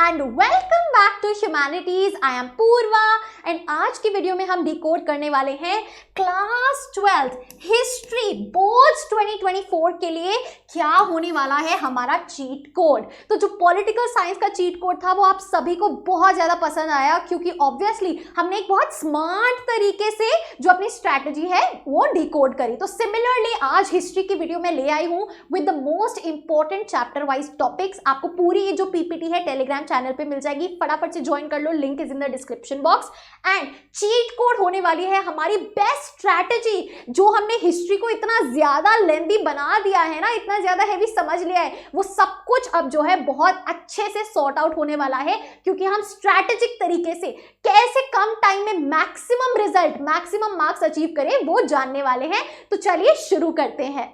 And welcome back to humanities. I am Purva and आज की video में हम डिकोड करने वाले हैं क्लास 12 हिस्ट्री बोर्ड्स 2024 के लिए क्या होने वाला है हमारा चीट कोड। तो जो पॉलिटिकल साइंस का चीट कोड था वो आप सभी को बहुत ज्यादा पसंद आया क्योंकि ऑब्वियसली हमने एक बहुत स्मार्ट तरीके से जो अपनी स्ट्रैटेजी है वो डिकोड करी। तो सिमिलरली आज हिस्ट्री की वीडियो में ले आई हूं with the most important chapter wise topics. आपको पूरी ये जो पीपीटी है टेलीग्राम चैनल पे मिल जाएगी, फटाफट से ज्वाइन कर लो, link is in the description box. And cheat code होने वाली है हमारी बेस्ट स्ट्रैटेजी। जो हमने हिस्ट्री को इतना ज्यादा लेंथी बना दिया है ना, इतना ज्यादा हैवी समझ लिया है, वो सब कुछ अब जो है बहुत अच्छे से सॉर्ट आउट होने वाला है क्योंकि हम स्ट्रैटेजिक तरीके से कैसे कम टाइम में maximum result, maximum marks achieve करें वो जानने वाले हैं। तो चलिए शुरू करते हैं।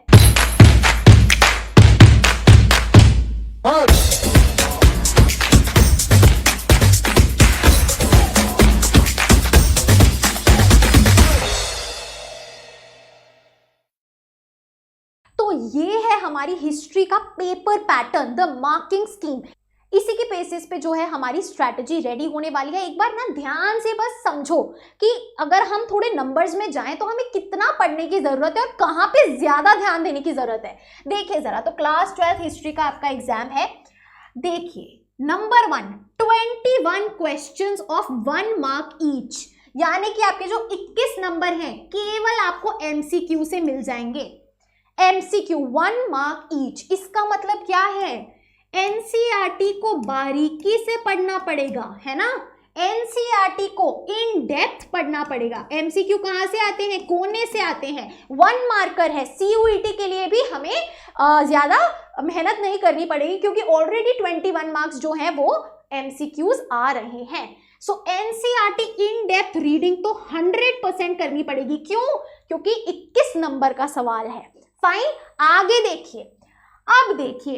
तो ये है हमारी हिस्ट्री का paper pattern, the marking scheme. इसी के बेसिस पे जो है हमारी स्ट्रैटेजी रेडी होने वाली है। एक बार ना ध्यान से बस समझो कि अगर हम थोड़े नंबर्स में जाएं तो हमें कितना पढ़ने की जरूरत है और कहाँ पे ज्यादा ध्यान देने की जरूरत है। देखिए जरा, तो क्लास 12 हिस्ट्री का आपका एग्जाम है। देखिए number 1, 21 questions of 1 mark each, यानी कि आपके जो 21 नंबर हैं केवल आपको एमसीक्यू से मिल जाएंगे। एमसीक्यू 1 मार्क ईच, इसका मतलब क्या है? एनसीईआरटी को बारीकी से पढ़ना पड़ेगा, है ना। एनसीईआरटी को इन डेप्थ पढ़ना पड़ेगा। एमसीक्यू कहां से आते हैं? कोने से आते हैं। 1 मार्कर है। सीयूईटी के लिए भी हमें ज्यादा मेहनत नहीं करनी पड़ेगी क्योंकि ऑलरेडी 21 मार्क्स जो है वो एमसीक्यूज आ रहे हैं। सो एनसीईआरटी इन डेप्थ रीडिंग तो 100% करनी पड़ेगी। क्यों? क्योंकि 21 नंबर का सवाल है। फाइन, आगे देखिए। अब देखिए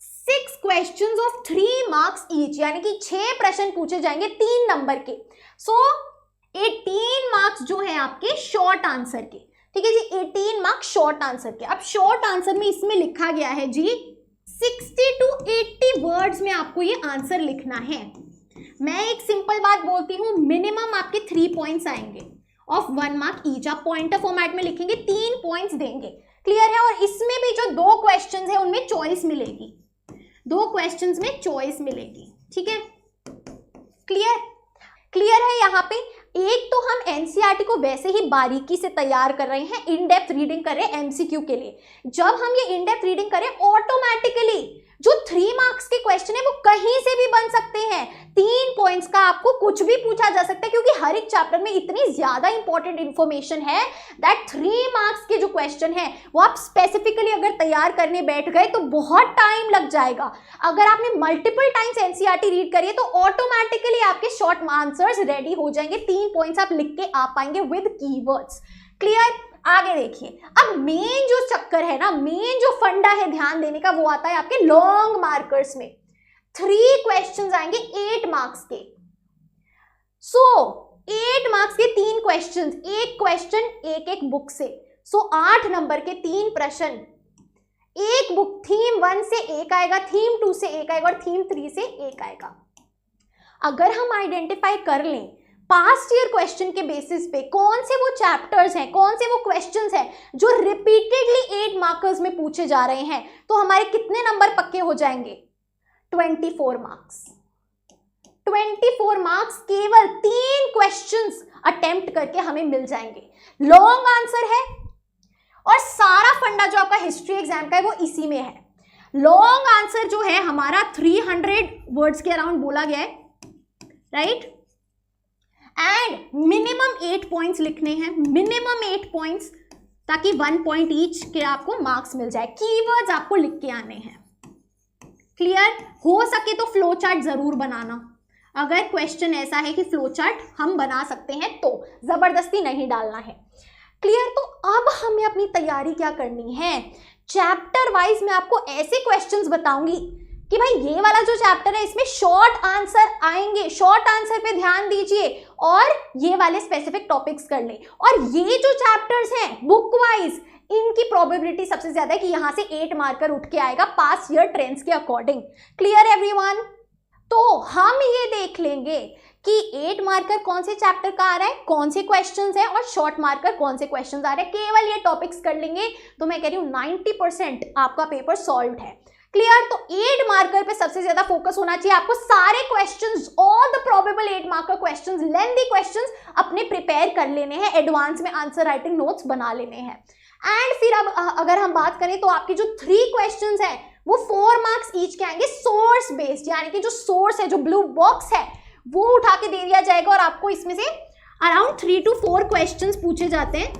6 क्वेश्चंस ऑफ 3 मार्क्स ईच, यानी कि 6 प्रश्न पूछे जाएंगे 3 नंबर के। सो 18 मार्क्स जो है आपके शॉर्ट आंसर के। ठीक है जी, 18 मार्क्स शॉर्ट आंसर के। अब शॉर्ट आंसर में इसमें लिखा गया है जी 60 to 80 वर्ड्स में आपको ये आंसर लिखना है। मैं एक सिंपल बात बोलती हूँ, मिनिमम आपके 3 पॉइंट्स आएंगे ऑफ 1 मार्क ईच। आप पॉइंटर फॉर्मेट में लिखेंगे, 3 पॉइंट्स देंगे। क्लियर है? और इसमें भी जो 2 क्वेश्चंस है उनमें चॉइस मिलेगी। 2 क्वेश्चंस में चॉइस मिलेगी। ठीक है, क्लियर? क्लियर है? यहाँ पे एक तो हम एनसीईआरटी को वैसे ही बारीकी से तैयार कर रहे हैं, इन डेप्थ रीडिंग कर रहे हैं एमसीक्यू के लिए। जब हम ये इन डेप्थ रीडिंग करें ऑटोमेटिकली जो 3 मार्क्स के क्वेश्चन है वो कहीं से भी बन सकते हैं। 3 पॉइंट्स का आपको कुछ भी पूछा जा सकता है क्योंकि हर एक चैप्टर में इतनी ज्यादा इंपॉर्टेंट इंफॉर्मेशन है दैट 3 मार्क्स के जो क्वेश्चन है वो आप स्पेसिफिकली अगर तैयार करने बैठ गए तो बहुत टाइम लग जाएगा। अगर आपने मल्टीपल टाइम्स एनसीईआरटी रीड करिए तो ऑटोमेटिकली आपके शॉर्ट आंसर्स रेडी हो जाएंगे। 3 पॉइंट्स आप लिख के आ पाएंगे विद कीवर्ड्स। क्लियर? आगे देखिए। अब मेन जो चक्कर है ना, मेन जो फंडा है ध्यान देने का, वो आता है आपके लॉन्ग मार्कर्स में। 3 क्वेश्चंस आएंगे 8 मार्क्स के। सो 8 मार्क्स के 3 क्वेश्चंस, एक क्वेश्चन एक बुक से। सो 8 नंबर के 3 प्रश्न। एक बुक थीम 1 से 1 आएगा, थीम 2 से 1 आएगा और थीम 3 से 1 आएगा। अगर हम आइडेंटिफाई कर लें पास्ट ईयर क्वेश्चन के बेसिस पे कौन से वो चैप्टर्स हैं, कौन से वो क्वेश्चंस हैं जो रिपीटेडली 8 मार्कर्स में पूछे जा रहे हैं, तो हमारे कितने नंबर पक्के हो जाएंगे? 24 मार्क्स। 24 मार्क्स केवल 3 क्वेश्चंस अटेम्प्ट करके हमें मिल जाएंगे। लॉन्ग आंसर है और सारा फंडा जो आपका हिस्ट्री एग्जाम का है वो इसी में है। लॉन्ग आंसर जो है हमारा 300 वर्ड्स के अराउंड बोला गया है, राइट? एंड मिनिमम 8 पॉइंट्स लिखने हैं, मिनिमम 8 पॉइंट्स, ताकि 1 पॉइंट ईच के आपको मार्क्स मिल जाए। कीवर्ड्स आपको लिख के आने हैं। क्लियर? हो सके तो फ्लो चार्ट जरूर बनाना। अगर क्वेश्चन ऐसा है कि फ्लो चार्ट हम बना सकते हैं तो जबरदस्ती नहीं डालना है। क्लियर? तो अब हमें अपनी तैयारी क्या करनी है? चैप्टर वाइज मैं आपको ऐसे क्वेश्चंस बताऊंगी कि भाई ये वाला जो चैप्टर है इसमें शॉर्ट आंसर आएंगे, शॉर्ट आंसर पे ध्यान दीजिए और ये वाले स्पेसिफिक टॉपिक्स कर लें। और ये जो चैप्टर्स हैं बुक वाइज, इनकी प्रोबेबिलिटी सबसे ज्यादा है कि यहां से 8 मार्कर उठ के आएगा पास्ट ईयर ट्रेंड्स के अकॉर्डिंग। Clear everyone? तो हम ये देख लेंगे कि 8 मार्कर कौन से चैप्टर का आ रहा है, कौन से क्वेश्चंस है, और शॉर्ट मार्कर कौन से क्वेश्चंस आ रहे हैं। केवल ये टॉपिक्स कर लेंगे तो मैं कह रही हूँ 90% आपका पेपर सॉल्व है। क्लियर? तो 8 मार्कर पे सबसे ज्यादा फोकस होना चाहिए आपको। सारे questions, all the probable 8 marker questions, lengthy questions अपने प्रिपेयर कर लेने हैं, एडवांस में आंसर राइटिंग नोट्स बना लेने हैं। एंड फिर अब अगर हम बात करें तो आपकी जो 3 क्वेश्चंस है वो 4 मार्क्स ईच के आएंगे, सोर्स बेस्ड, यानी कि जो सोर्स है, जो ब्लू बॉक्स है, वो उठा के दे दिया जाएगा और आपको इसमें से अराउंड 3 to 4 क्वेश्चंस पूछे जाते हैं।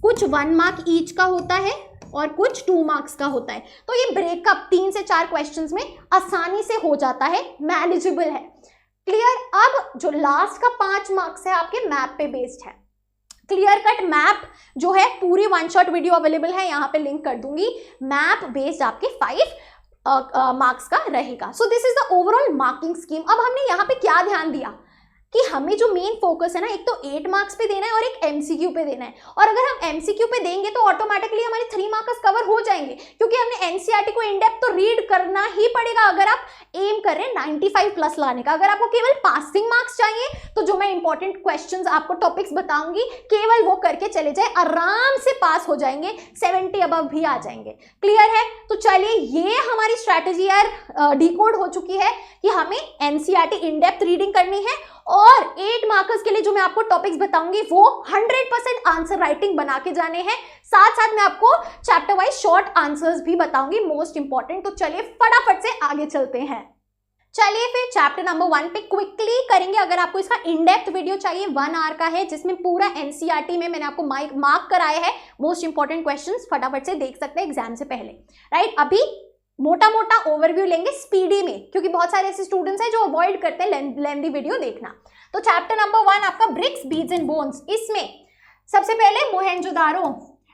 कुछ 1 मार्क ईच का होता है और कुछ 2 मार्क्स का होता है। तो ये ब्रेकअप 3 से 4 क्वेश्चंस में आसानी से हो जाता है, मैनेजेबल है। क्लियर? अब जो लास्ट का 5 मार्क्स है आपके मैप पे बेस्ड है। क्लियर कट मैप जो है, पूरी 1 शॉट वीडियो अवेलेबल है, यहाँ पे लिंक कर दूंगी। मैप बेस्ड आपके 5 मार्क्स का रहेगा। So this is the overall marking scheme. अब हमने यहाँ पे क्या ध्यान दिया कि हमें जो मेन फोकस है ना, एक तो 8 मार्क्स पे देना है और एक एमसीक्यू पे देना है। और अगर हम एमसीक्यू पे देंगे तो ऑटोमेटिकली हमारे 3 मार्क्स कवर हो जाएंगे, क्योंकि हमने एनसीईआरटी को इन डेप्थ तो रीड करना ही पड़ेगा अगर आप एम कर रहे हैं 95 प्लस लाने का। अगर आपको केवल पासिंग मार्क्स चाहिए तो जो मैं इंपॉर्टेंट क्वेश्चंस आपको टॉपिक्स बताऊंगी केवल वो करके चले जाए, आराम से पास हो जाएंगे, 70 अबव भी आ जाएंगे। क्लियर है? तो चलिए, ये हमारी स्ट्रैटेजी यार डिकोड हो चुकी है कि हमें एनसीईआरटी इन डेप्थ रीडिंग करनी है और 8 मार्कर्स के लिए जो मैं आपको टॉपिक्स बताऊंगी वो 100% आंसर राइटिंग बना के जाने हैं। साथ साथ मैं आपको चैप्टर वाइज शॉर्ट आंसर्स भी बताऊंगी, मोस्ट इंपॉर्टेंट। तो चलिए फटाफट से आगे चलते हैं। चलिए फिर चैप्टर नंबर 1 पे क्विकली करेंगे। अगर आपको इसका इन डेप्थ वीडियो चाहिए, 1 आवर का है, जिसमें पूरा एनसीईआरटी में मैंने आपको मार्क कराया है, मोस्ट इंपॉर्टेंट क्वेश्चंस फटाफट से देख सकते हैं एग्जाम से पहले। राइट? अभी मोटा मोटा ओवरव्यू लेंगे स्पीडी में, क्योंकि बहुत सारे ऐसे स्टूडेंट्स हैं जो अवॉइड करते हैं लेंथी वीडियो देखना। तो चैप्टर नंबर 1 आपका ब्रिक्स, बीड्स एंड बोन्स। इसमें सबसे पहले मोहेंजोदारो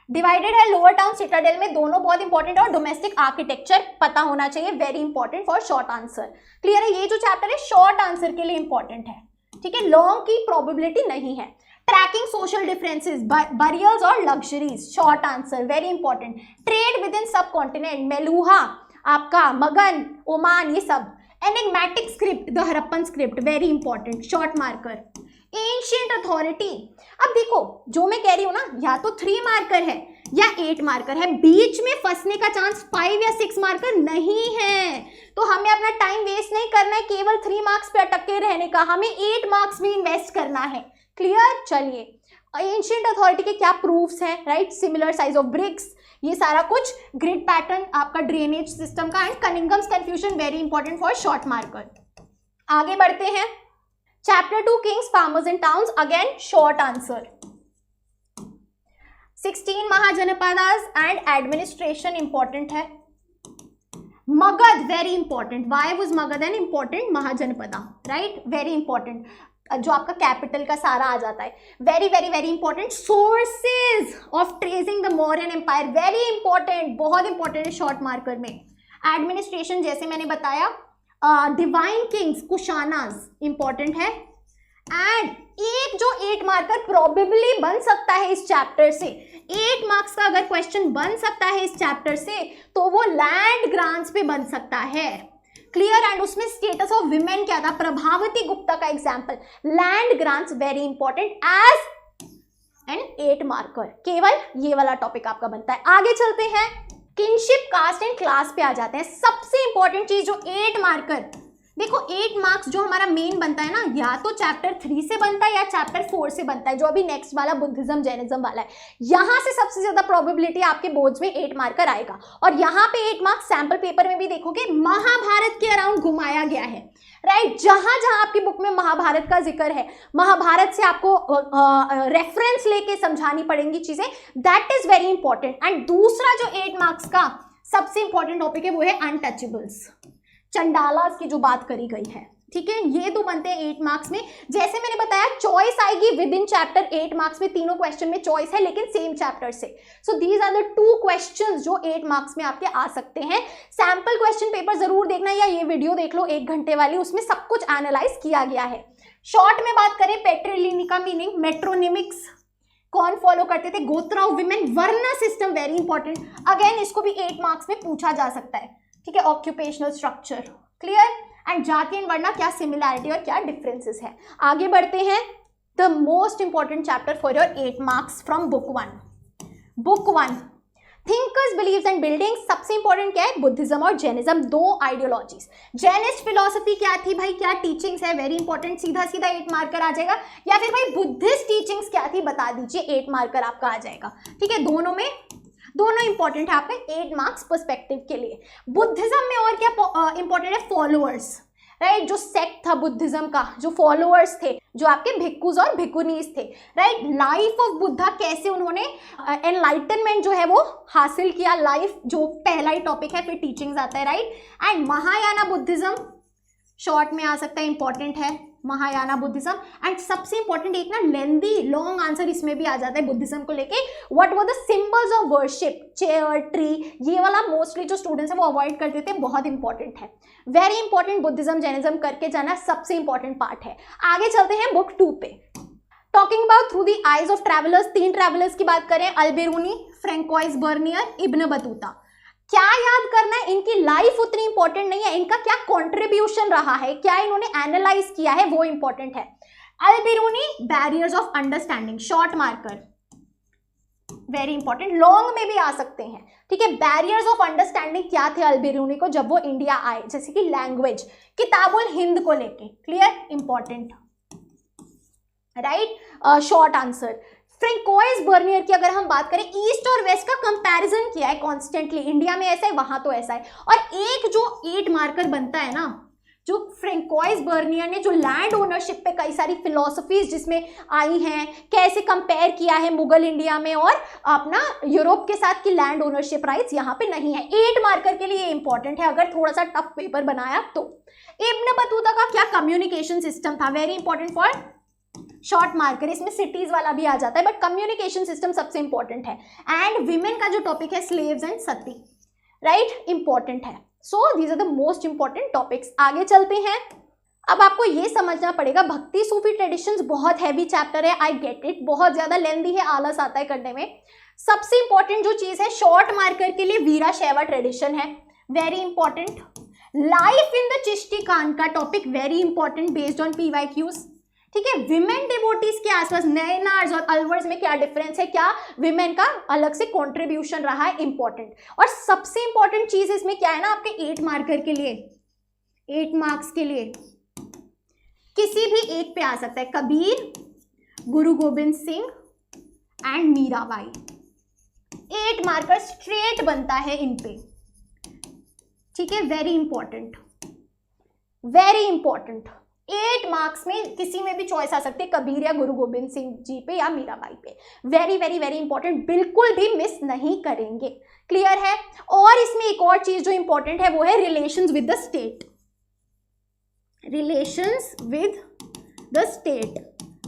डिवाइडेड है, लोअर टाउन, सिटाडेल में, दोनों बहुत इंपॉर्टेंट है, और डोमेस्टिक आर्किटेक्चर पता होना चाहिए, very important for short answer. Clear है? ये जो चैप्टर है शॉर्ट आंसर के लिए इंपॉर्टेंट है, ठीक है, लॉन्ग की प्रोबेबिलिटी नहीं है। ट्रैकिंग सोशल डिफरेंसेस, बरियल्स और luxuries, short answer, very important. Trade with in सब कॉन्टिनेंट, मेलुहा आपका, मगन, ओमान, ये सब। Enigmatic script, the Harappan script, very important, short marker. Ancient authority, अब देखो जो मैं कह रही हूं ना, या तो 3 मार्कर है या 8 मार्कर है, बीच में फंसने का चांस 5 या 6 मार्कर नहीं है। तो हमें अपना टाइम वेस्ट नहीं करना है केवल 3 मार्क्स पे अटके रहने का, हमें 8 मार्क्स भी इन्वेस्ट करना है। क्लियर? चलिए, एंशिएंट अथॉरिटी के क्या प्रूफ्स हैं? Right? Similar size of bricks, ये सारा कुछ, ग्रिड पैटर्न आपका ड्रेनेज सिस्टम का, and Cunningham's confusion, very important for short marker. आगे बढ़ते हैं। Chapter 2 kings, farmers and towns, again short answer. 16 mahajanapadas and administration important है। Magadha, very important, why was Magadha an important mahajanapada? Right? Very important, जो आपका capital का सारा आ जाता है, very very very important. Sources of tracing the Mauryan empire, very important, बहुत important है शॉर्ट मार्कर में। एडमिनिस्ट्रेशन जैसे मैंने बताया, डिवाइन किंग्स, कुशानास इंपॉर्टेंट है। एंड एक जो 8 मार्कर प्रोबेबली बन सकता है इस चैप्टर से, 8 मार्क्स का अगर क्वेश्चन बन सकता है इस चैप्टर से, तो वो लैंड ग्रांट्स पे बन सकता है। क्लियर? एंड उसमें स्टेटस ऑफ विमेन क्या था? प्रभावती गुप्ता का example. Land grants very important as an 8 marker, केवल ये वाला टॉपिक आपका बनता है। आगे चलते हैं, किनशिप, कास्ट एंड क्लास पे आ जाते हैं। सबसे इंपॉर्टेंट चीज जो 8 मार्कर, देखो 8 मार्क्स जो हमारा मेन बनता है ना, या तो चैप्टर 3 से बनता है या चैप्टर 4 से बनता है, जो अभी नेक्स्ट वाला बुद्धिज्म जैनिज्म वाला है। यहां से सबसे ज्यादा प्रोबेबिलिटी आपके बोर्ड्स में 8 मार्कर आएगा। और यहाँ पे 8 मार्क्स सैंपल पेपर में भी देखोगे महाभारत के अराउंड घुमाया गया है। राइट? जहां जहां आपकी बुक में महाभारत का जिक्र है, महाभारत से आपको रेफरेंस लेके समझानी पड़ेंगी चीजें, that is very important. And दूसरा जो 8 मार्क्स का सबसे इंपॉर्टेंट टॉपिक है वो है अनटचेबल्स, चंडालास की जो बात करी गई है। ठीक है, ये दो बनते हैं 8 मार्क्स में। जैसे मैंने बताया चॉइस आएगी विद इन चैप्टर 8 मार्क्स में, तीनों क्वेश्चन में चॉइस है लेकिन सेम चैप्टर से। So these are the 2 questions जो 8 मार्क्स में आपके आ सकते हैं। सैंपल क्वेश्चन पेपर जरूर देखना या ये वीडियो देख लो 1 घंटे वाली, उसमें सब कुछ एनालाइज किया गया है। शॉर्ट में बात करें, पेट्रिलिनी का मीनिंग, मेट्रोनिमिक्स कौन फॉलो करते थे, गोत्रा ऑफ विमेन, वर्ण सिस्टम वेरी इंपॉर्टेंट, अगेन इसको भी 8 मार्क्स में पूछा जा सकता है। ठीक है, ऑक्यूपेशनल स्ट्रक्चर, क्लियर। एंड जाति एंड वर्ण क्या सिमिलैरिटी और क्या डिफरेंसेस है। आगे बढ़ते हैं। The most important chapter for your 8 marks from book 1 thinkers believes and buildings. सबसे इंपॉर्टेंट क्या है, बुद्धिज्म और जैनिज्म, दो आइडियोलॉजीज। जैनिस्ट फिलोसफी क्या थी भाई, क्या टीचिंग्स है, वेरी इंपॉर्टेंट, सीधा 8 मार्कर आ जाएगा। या फिर भाई बुद्धिस्ट टीचिंग्स क्या थी बता दीजिए, 8 मार्कर आपका आ जाएगा। ठीक है, दोनों इंपॉर्टेंट है आपके 8 मार्क्स पर्सपेक्टिव के लिए। बुद्धिज्म में और क्या इंपॉर्टेंट है, फॉलोअर्स, राइट, जो सेक्ट था बुद्धिज्म का, जो फॉलोअर्स थे, जो आपके भिक्खुज और भिक्खुनीस थे, राइट। लाइफ ऑफ बुद्धा, कैसे उन्होंने एनलाइटनमेंट जो है वो हासिल किया, लाइफ जो पहला ही टॉपिक है, फिर टीचिंग्स आता है, right. And Mahayana Buddhism short में आ सकता है, इंपॉर्टेंट है महायाना बुद्धिज्म। एंड सबसे इंपॉर्टेंट एक ना लेंदी लॉन्ग आंसर इसमें भी आ जाता है बुद्धिज्म को लेके, what were the symbols of worship, chair, tree, ये वाला मोस्टली जो स्टूडेंट्स हैं वो अवॉइड करते थे, बहुत इंपॉर्टेंट है, वेरी इंपॉर्टेंट। बुद्धिज्म जैनिज्म करके जाना सबसे इंपॉर्टेंट पार्ट है। आगे चलते हैं बुक 2 पे। Talking about through the eyes of travellers, 3 travellers की बात करें, अल-बिरूनी, फ्रैंकोइस बर्नियर, इब्न बतूता। क्या याद करना है, इनकी लाइफ उतनी इंपॉर्टेंट नहीं है, इनका क्या कंट्रीब्यूशन रहा है, क्या इन्होंने एनालाइज किया है, वो इंपॉर्टेंट है। Al-Biruni, barriers of understanding, short marker, very important, long में भी आ सकते हैं। ठीक है, बैरियर्स ऑफ अंडरस्टैंडिंग क्या थे अल-बिरूनी को जब वो इंडिया आए, जैसे कि लैंग्वेज, किताबुल हिंद को लेके, clear, important, right, short answer. Francois Bernier की अगर हम बात करें, ईस्ट और वेस्ट का कंपैरिजन किया है कॉन्स्टेंटली, इंडिया में ऐसा है, वहां तो ऐसा है। और एक जो 8 मार्कर बनता है ना, जो फ्रैंकोइस बर्नियर ने जो लैंड ओनरशिप पे कई सारी फिलोसफीज जिसमें आई हैं, कैसे कंपेयर किया है मुगल इंडिया में और अपना यूरोप के साथ की लैंड ओनरशिप राइट्स यहाँ पे नहीं है, 8 मार्कर के लिए इंपॉर्टेंट है अगर थोड़ा सा टफ पेपर बनाया तो। इब्न बतूता का क्या कम्युनिकेशन सिस्टम था, very important for short marker, इसमें सिटीज वाला भी आ जाता है, बट कम्युनिकेशन सिस्टम सबसे इंपॉर्टेंट है। एंड विमेन का जो टॉपिक है slaves and sati, right, important है। So these are the most important topics. आगे चलते हैं। अब आपको ये समझना पड़ेगा, भक्ति सूफी ट्रेडिशंस बहुत हैवी चैप्टर है, आई गेट इट, बहुत ज्यादा लेंदी है, आलस आता है करने में। सबसे इंपॉर्टेंट जो चीज है शॉर्ट मार्कर के लिए वीरा शैवा ट्रेडिशन है, very important. Life in the Chishti खान का topic very important based on PYQs। ठीक है, विमेन डिवोटीज के आसपास नैनार्स और अलवर्स में क्या डिफरेंस है, क्या विमेन का अलग से कंट्रीब्यूशन रहा है, इंपॉर्टेंट। और सबसे इंपॉर्टेंट चीज इसमें क्या है ना, आपके 8 मार्कर के लिए, 8 मार्क्स के लिए किसी भी एक पे आ सकता है, Kabir, Guru Gobind Singh and Mirabai, 8 marker straight बनता है इन पे। ठीक है, very important, very important, 8 marks में किसी में भी चॉइस आ सकती है, कबीर या गुरु गोबिंद सिंह जी पे या मीराबाई पे, वेरी वेरी वेरी इंपॉर्टेंट, बिल्कुल भी मिस नहीं करेंगे, क्लियर है। और इसमें एक और चीज जो इंपॉर्टेंट है वो है relations with the state, relations with the state,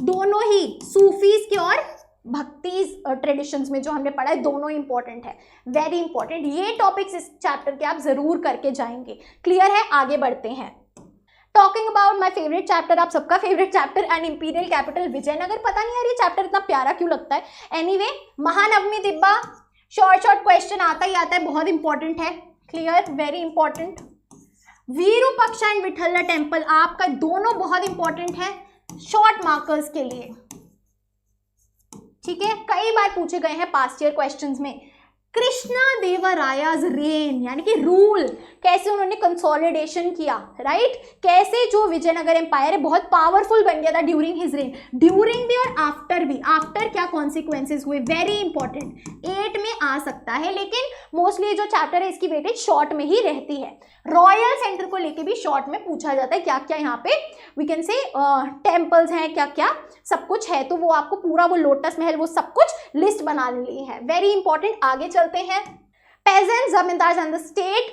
दोनों ही सूफीज के और भक्ति ट्रेडिशंस में जो हमने पढ़ा है, दोनों इंपॉर्टेंट है, वेरी इंपॉर्टेंट। ये टॉपिक्स इस चैप्टर के आप जरूर करके जाएंगे, क्लियर है। आगे बढ़ते हैं। Talking about my favourite chapter, आप सबका favourite chapter, an imperial capital Vijayanagara. पता नहीं यार ये चैप्टर इतना प्यारा क्यों लगता है, anyway Mahanavami Dibba, short question आता ही आता है, बहुत इंपॉर्टेंट है, clear, very important. Virupaksha and Vitthala temple आपका दोनों बहुत इंपॉर्टेंट है शॉर्ट मार्कर्स के लिए। ठीक है, कई बार पूछे गए हैं पास्ट ईयर क्वेश्चंस में। कृष्णा देवरायाज रेन यानी कि रूल, कैसे उन्होंने कंसोलिडेशन किया, राइट, कैसे जो विजयनगर एम्पायर है बहुत पावरफुल बन गया था ड्यूरिंग हिज रेन, ड्यूरिंग भी और आफ्टर भी, आफ्टर क्या कॉन्सिक्वेंसेज हुए, वेरी इंपॉर्टेंट, 8 में आ सकता है, लेकिन मोस्टली जो चैप्टर है इसकी वेटेज शॉर्ट में ही रहती है। रॉयल सेंटर को लेके भी शॉर्ट में पूछा जाता है, क्या क्या यहाँ पे वी कैन से टेम्पल्स हैं, क्या क्या सब कुछ है, तो वो आपको पूरा वो लोटस महल वो सब कुछ लिस्ट बना ली है, वेरी इंपॉर्टेंट। आगे चलते हैं। पेजेंट, जमींदार एंड द स्टेट,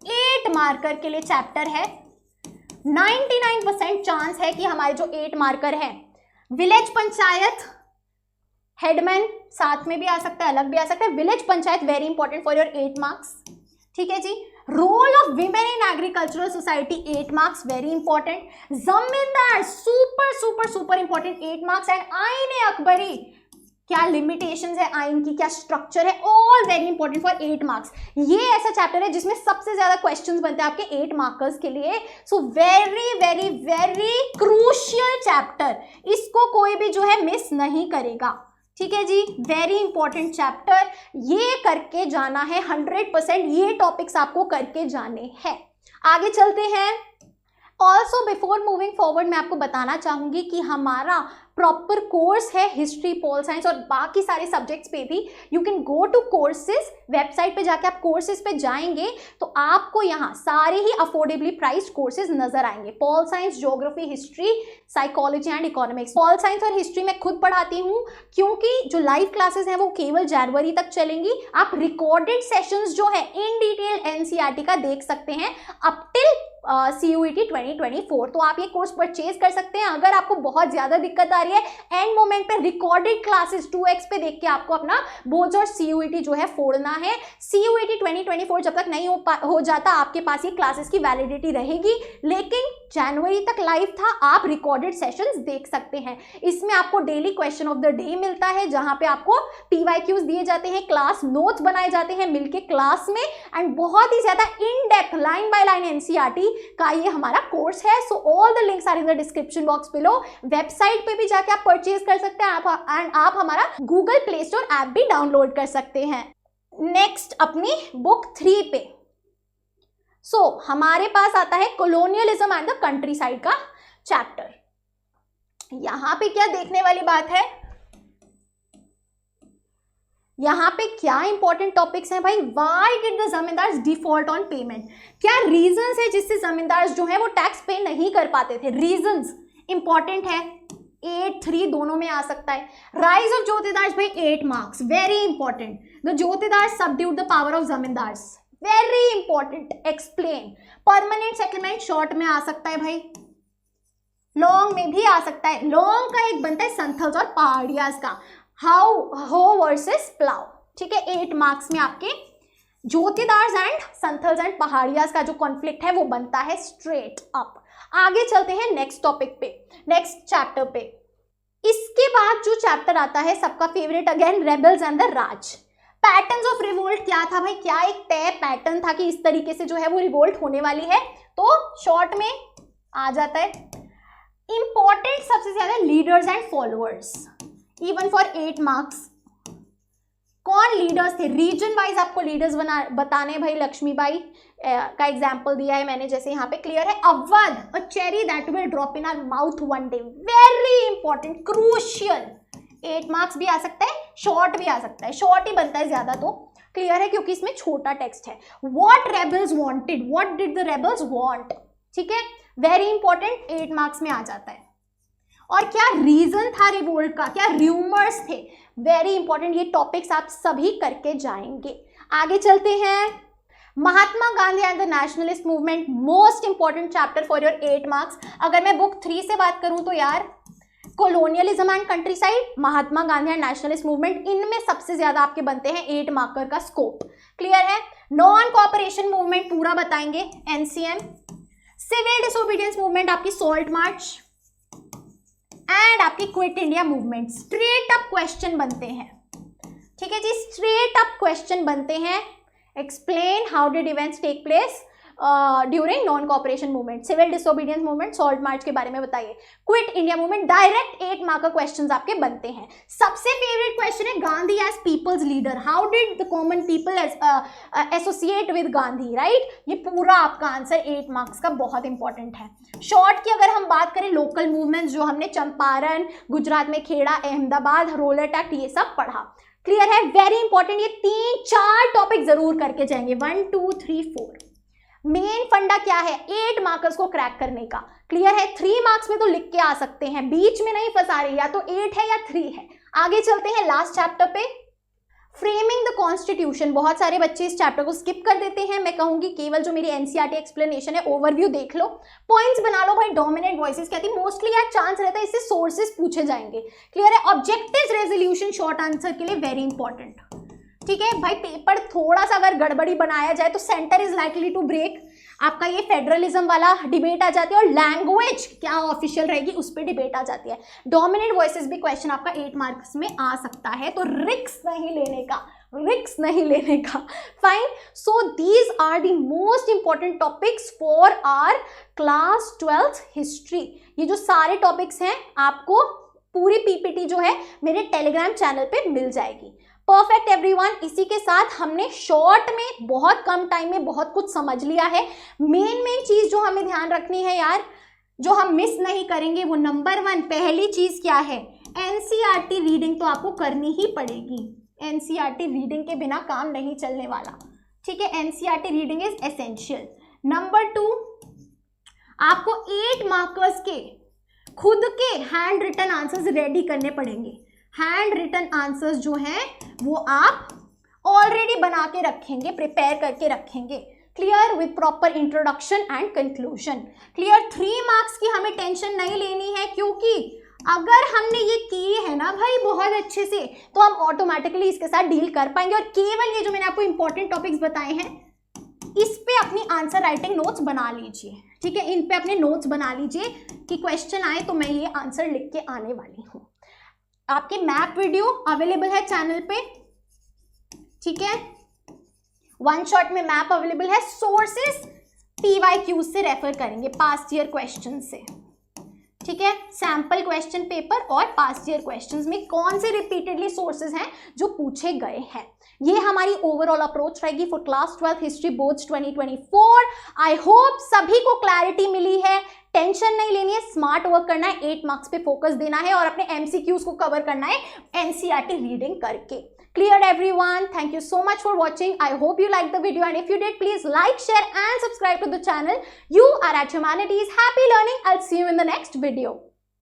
8 मार्कर के लिए चैप्टर है, 99% चांस है कि हमारे जो 8 मार्कर है। विलेज पंचायत, हेडमैन साथ में भी आ सकता है, अलग भी आ सकता है, village panchayat very important for your 8 marks. ठीक है जी। Role of women in agricultural society 8 marks, very important. Zamindar super super super important, 8 marks. And Ain-i Akbari क्या लिमिटेशंस है आयन की, क्या स्ट्रक्चर है, all very important for 8 marks. ये ऐसा चैप्टर है जिसमें सबसे ज्यादा क्वेश्चंस बनते हैं आपके 8 मार्कर्स के लिए। So very very very crucial chapter, इसको कोई भी जो है मिस नहीं करेगा, ठीक है जी। वेरी इंपॉर्टेंट चैप्टर, ये करके जाना है 100%, ये टॉपिक्स आपको करके जाने हैं। आगे चलते हैं। ऑल्सो बिफोर मूविंग फॉरवर्ड मैं आपको बताना चाहूंगी कि हमारा प्रॉपर कोर्स है हिस्ट्री, पोल साइंस और बाकी सारे सब्जेक्ट्स पे भी। You can go to courses, website पे जाके आप कोर्सेज पे जाएंगे तो आपको यहाँ सारे ही अफोर्डेबली प्राइस्ड कोर्सेज नजर आएंगे। Pol science, geography, history, psychology and economics. Pole science और हिस्ट्री मैं खुद पढ़ाती हूँ क्योंकि जो लाइव क्लासेस हैं वो केवल जनवरी तक चलेंगी। आप रिकॉर्डेड सेशंस जो है इन डिटेल एनसीईआरटी का देख सकते हैं अप टिल CUET 2024। तो आप ये कोर्स परचेज कर सकते हैं। अगर आपको बहुत ज्यादा दिक्कत आ रही है, एंड मोमेंट पे रिकॉर्डेड क्लासेस 2x पे देख के आपको अपना बोर्ड्स और CUET जो है फोड़ना है। CUET 2024 जब तक नहीं हो जाता आपके पास ये क्लासेस की वैलिडिटी रहेगी, लेकिन जनवरी तक लाइव था, आप रिकॉर्डेड सेशंस देख सकते हैं। इसमें आपको daily question of the day मिलता है जहां पे आपको PYQs दिए जाते हैं, क्लास नोट्स बनाए जाते हैं मिलके क्लास में, एंड बहुत ही ज्यादा in depth line by line NCERT का ये हमारा कोर्स है। So all the links are in the description box below. Website पे भी जाके आप परचेज कर सकते हैं एंड आप हमारा गूगल प्ले स्टोर ऐप भी डाउनलोड कर सकते हैं। नेक्स्ट अपनी बुक 3 पे हमारे पास आता है colonialism and the country side का चैप्टर। यहां पे क्या देखने वाली बात है, यहाँ पे क्या इंपॉर्टेंट टॉपिक्स हैं भाई। Why did the zamindars default on payment, क्या रीजंस है जिससे जमींदार जो है वो टैक्स पे नहीं कर पाते थे। रीजंस इंपॉर्टेंट है, 8-3 दोनों में आ सकता है। राइज ऑफ जोतीदार्स भाई 8 marks, very important. The jotedars subdued the power of zamindars, very important. Explain. Permanent settlement short में आ सकता है भाई, लॉन्ग में भी आ सकता है। लॉन्ग का एक बनता है संथल्स और पहाड़ियाज का, हो वर्सेस प्लाव, ठीक है। 8 मार्क्स में आपके जोतीदार्स एंड संथल्स एंड पहाड़ियाज का जो कॉन्फ्लिक्ट है वो बनता है स्ट्रेट अप। आगे चलते हैं नेक्स्ट टॉपिक पे, नेक्स्ट चैप्टर पे। इसके बाद जो चैप्टर आता है सबका favourite again, rebels and the Raj. Patterns of revolt क्या था भाई, क्या एक तय पैटर्न था कि इस तरीके से जो है वो रिवोल्ट होने वाली है, तो शॉर्ट में आ जाता है। इंपॉर्टेंट सबसे ज्यादा leaders and followers, even for 8 marks. कौन लीडर्स थे, रीजन वाइज आपको लीडर्स बताने भाई। लक्ष्मीबाई का एग्जाम्पल दिया है मैंने, जैसे यहाँ पे क्लियर है। Awadh, a cherry that will drop in our mouth one day, very important, crucial. 8 marks भी आ सकता है, शॉर्ट भी आ सकता है, शॉर्ट ही बनता है ज्यादा तो क्लियर है क्योंकि इसमें छोटा टेक्स्ट है। What rebels wanted, what did the rebels want, ठीक है, वेरी इंपॉर्टेंट, 8 मार्क्स में आ जाता है। और क्या रीजन था रिवोल्ट का, क्या रूमर्स थे, वेरी इंपॉर्टेंट। ये टॉपिक्स आप सभी करके जाएंगे। आगे चलते हैं। Mahatma Gandhi and the nationalist movement, most important chapter for your 8 marks. अगर मैं बुक 3 से बात करूं तो यार colonialism and countryside, Mahatma Gandhi and nationalist movement, इनमें सबसे ज्यादा आपके बनते हैं 8 मार्कर का स्कोप, क्लियर है। नॉन कोऑपरेशन मूवमेंट पूरा बताएंगे, NCM। सिविल डिसोबीडियंस मूवमेंट आपकी सॉल्ट मार्च एंड आपकी quit India movement. Straight up question बनते हैं, ठीक है जी, स्ट्रेट अप क्वेश्चन बनते हैं। Explain how did events take place during non cooperation movement, civil disobedience movement, salt march के बारे में बताइए, quit India movement. Direct 8 mark का क्वेश्चंस आपके बनते हैं। सबसे फेवरेट क्वेश्चन है Gandhi as people's leader, how did the common people associate with Gandhi, right. ये पूरा आपका आंसर 8 मार्क्स का बहुत इंपॉर्टेंट है। शॉर्ट की अगर हम बात करें, लोकल मूवमेंट्स जो हमने चंपारण, गुजरात में खेड़ा, अहमदाबाद, रोलर एक्ट, ये सब पढ़ा, क्लियर है, वेरी इंपॉर्टेंट। ये 3-4 टॉपिक जरूर करके जाएंगे, 1 2 3 4। मेन फंडा क्या है 8 मार्कर्स को क्रैक करने का, क्लियर है। 3 मार्क्स में तो लिख के आ सकते हैं, बीच में नहीं फंसा रही, या तो 8 है या 3 है। आगे चलते हैं लास्ट चैप्टर पे, फ्रेमिंग द कॉन्स्टिट्यूशन। बहुत सारे बच्चे इस चैप्टर को स्किप कर देते हैं, मैं कहूंगी केवल जो मेरी एनसीईआरटी एक्सप्लेनेशन है, ओवरव्यू देख लो, पॉइंट्स बना लो भाई। डोमिनेंट वॉइसेस कहती मोस्टली यार चांस रहता है इससे सोर्सेस पूछे जाएंगे, क्लियर है। ऑब्जेक्टिव रेजोल्यूशन शॉर्ट आंसर के लिए वेरी इंपॉर्टेंट, ठीक है भाई। पेपर थोड़ा सा अगर गड़बड़ी बनाया जाए तो centre is likely to break. आपका ये फेडरलिज्म वाला डिबेट आ जाती है, और लैंग्वेज क्या ऑफिशियल रहेगी उस पर डिबेट आ जाती है। डोमिनेंट वॉइसेस भी क्वेश्चन आपका 8 मार्क्स में आ सकता है, तो रिस्क नहीं लेने का। Fine, so these are the most important topics for our class 12th history. ये जो सारे टॉपिक्स हैं आपको पूरी पीपीटी जो है मेरे टेलीग्राम चैनल पे मिल जाएगी। परफेक्ट एवरीवन, इसी के साथ हमने शॉर्ट में बहुत कम टाइम में बहुत कुछ समझ लिया है। मेन चीज जो हमें ध्यान रखनी है यार, जो हम मिस नहीं करेंगे, वो नंबर 1 पहली चीज क्या है, एनसीईआरटी रीडिंग तो आपको करनी ही पड़ेगी। एनसीईआरटी रीडिंग के बिना काम नहीं चलने वाला, ठीक है। NCERT reading is essential. Number 2, आपको 8 मार्कर्स के खुद के हैंड रिटन आंसर्स रेडी करने पड़ेंगे। हैंड रिटन आंसर्स जो हैं वो आप ऑलरेडी बना के रखेंगे, प्रिपेयर करके रखेंगे। Clear, with proper introduction and conclusion. Clear, 3 marks की हमें टेंशन नहीं लेनी है, क्योंकि अगर हमने ये किए हैं ना भाई बहुत अच्छे से, तो हम ऑटोमेटिकली इसके साथ डील कर पाएंगे। और केवल ये जो मैंने आपको इंपॉर्टेंट टॉपिक्स बताए हैं, इस पे अपनी आंसर राइटिंग नोट्स बना लीजिए, ठीक है। इन पे अपने नोट्स बना लीजिए कि क्वेश्चन आए तो मैं ये आंसर लिख के आने वाली हूँ। आपके मैप वीडियो अवेलेबल है चैनल पे, ठीक है। वन शॉट में मैप अवेलेबल है। सोर्सेस PYQ से रेफर करेंगे, पास्ट ईयर क्वेश्चन से, ठीक है। सैंपल क्वेश्चन पेपर और पास्ट ईयर क्वेश्चंस में कौन से रिपीटेडली सोर्सेज हैं जो पूछे गए हैं, ये हमारी ओवरऑल अप्रोच रहेगी for class 12 history boards 2024। I hope सभी को क्लैरिटी मिली है। टेंशन नहीं लेनी है, स्मार्ट वर्क करना है, 8 मार्क्स पे फोकस देना है और अपने MCQs को कवर करना है एनसीईआरटी रीडिंग करके। Clear everyone, thank you so much for watching. I hope you liked the video, and if you did, please like, share and subscribe to the channel. You are at Humanities. Happy learning. I'll see you in the next video.